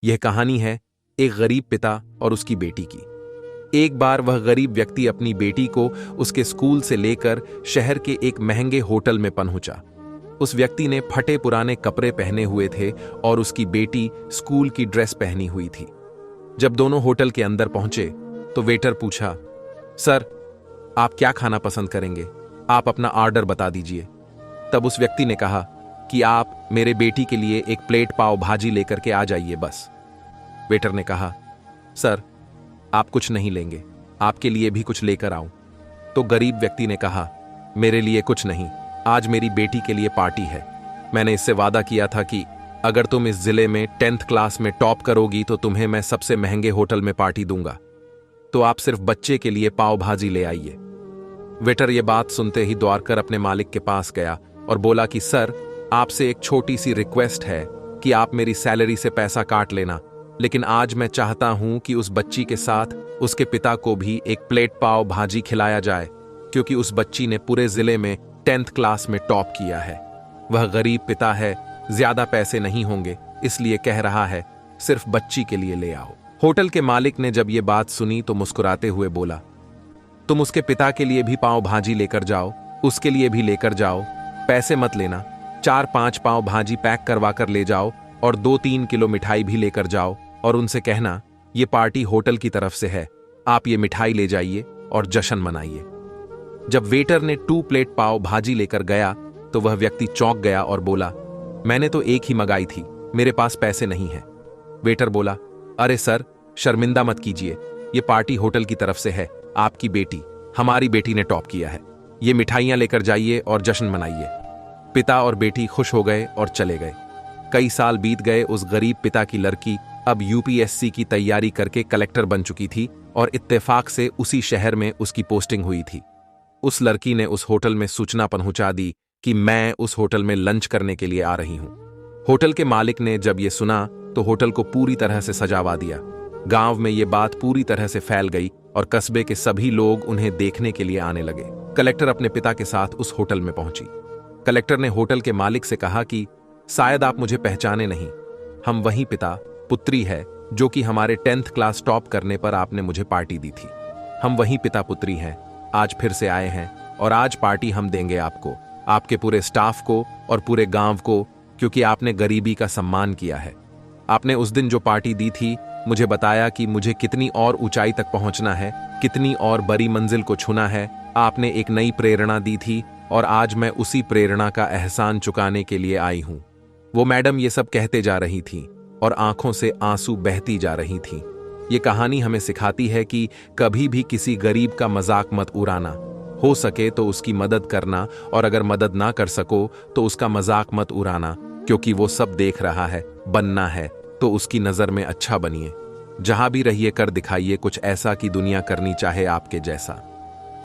यह कहानी है एक गरीब पिता और उसकी बेटी की। एक बार वह गरीब व्यक्ति अपनी बेटी को उसके स्कूल से लेकर शहर के एक महंगे होटल में पहुंचा। उस व्यक्ति ने फटे पुराने कपड़े पहने हुए थे और उसकी बेटी स्कूल की ड्रेस पहनी हुई थी। जब दोनों होटल के अंदर पहुंचे तो वेटर पूछा, सर, आप क्या खाना पसंद करेंगे? आप अपना ऑर्डर बता दीजिए। तब उस व्यक्ति ने कहा कि आप मेरे बेटी के लिए एक प्लेट पाव भाजी लेकर के आ जाइए बस। वेटर ने कहा, सर, आप कुछ नहीं लेंगे, आपके लिए भी कुछ लेकर आऊं? तो गरीब व्यक्ति ने कहा, मेरे लिए कुछ नहीं, आज मेरी बेटी के लिए पार्टी है। मैंने इससे वादा किया था कि अगर तुम इस जिले में 10th क्लास में टॉप करोगी तो तुम्हें मैं सबसे महंगे होटल में पार्टी दूंगा, तो आप सिर्फ बच्चे के लिए पाव भाजी ले आइए। वेटर ये बात सुनते ही दौड़कर अपने मालिक के पास गया और बोला कि सर, आपसे एक छोटी सी रिक्वेस्ट है कि आप मेरी सैलरी से पैसा काट लेना, लेकिन आज मैं चाहता हूं कि उस बच्ची के साथ उसके पिता को भी एक प्लेट पाव भाजी खिलाया जाए, क्योंकि उस बच्ची ने पूरे जिले में 10th क्लास में टॉप किया है। वह गरीब पिता है, ज्यादा पैसे नहीं होंगे, इसलिए कह रहा है सिर्फ बच्ची के लिए ले आओ। होटल के मालिक ने जब ये बात सुनी तो मुस्कुराते हुए बोला, तुम उसके पिता के लिए भी पाव भाजी लेकर जाओ, उसके लिए भी लेकर जाओ, पैसे मत लेना। 4-5 पाव भाजी पैक करवा कर ले जाओ और 2-3 किलो मिठाई भी लेकर जाओ और उनसे कहना ये पार्टी होटल की तरफ से है, आप ये मिठाई ले जाइए और जश्न मनाइए। जब वेटर ने 2 प्लेट पाव भाजी लेकर गया तो वह व्यक्ति चौंक गया और बोला, मैंने तो एक ही मंगाई थी, मेरे पास पैसे नहीं है। वेटर बोला, अरे सर, शर्मिंदा मत कीजिए, ये पार्टी होटल की तरफ से है, आपकी बेटी, हमारी बेटी ने टॉप किया है, ये मिठाइयां लेकर जाइए और जश्न मनाइए। पिता और बेटी खुश हो गए और चले गए। कई साल बीत गए। उस गरीब पिता की लड़की अब यूपीएससी की तैयारी करके कलेक्टर बन चुकी थी और इत्तेफाक से उसी शहर में उसकी पोस्टिंग हुई थी। उस लड़की ने उस होटल में सूचना पहुंचा दी कि मैं उस होटल में लंच करने के लिए आ रही हूं। होटल के मालिक ने जब यह सुना तो होटल को पूरी तरह से सजावा दिया। गांव में यह बात पूरी तरह से फैल गई और कस्बे के सभी लोग उन्हें देखने के लिए आने लगे। कलेक्टर अपने पिता के साथ उस होटल में पहुंची। कलेक्टर ने होटल के मालिक से कहा कि शायद आप मुझे पहचाने नहीं, हम वही पिता पुत्री है जो कि हमारे 10th क्लास टॉप करने पर आपने मुझे पार्टी दी थी। हम वही पिता पुत्री हैं, आज फिर से आए हैं और आज पार्टी हम देंगे आपको, आपके पूरे स्टाफ को और पूरे गांव को, क्योंकि आपने गरीबी का सम्मान किया है। आपने उस दिन जो पार्टी दी थी मुझे बताया कि मुझे कितनी और ऊंचाई तक पहुंचना है, कितनी और बड़ी मंजिल को छूना है। आपने एक नई प्रेरणा दी थी और आज मैं उसी प्रेरणा का एहसान चुकाने के लिए आई हूं। वो मैडम ये सब कहते जा रही थी और आंखों से आंसू बहती जा रही थी। ये कहानी हमें सिखाती है कि कभी भी किसी गरीब का मजाक मत उड़ाना, हो सके तो उसकी मदद करना और अगर मदद ना कर सको तो उसका मजाक मत उड़ाना, क्योंकि वो सब देख रहा है। बनना है तो उसकी नजर में अच्छा बनिए। जहां भी रहिए कर दिखाइए कुछ ऐसा कि दुनिया करनी चाहे आपके जैसा।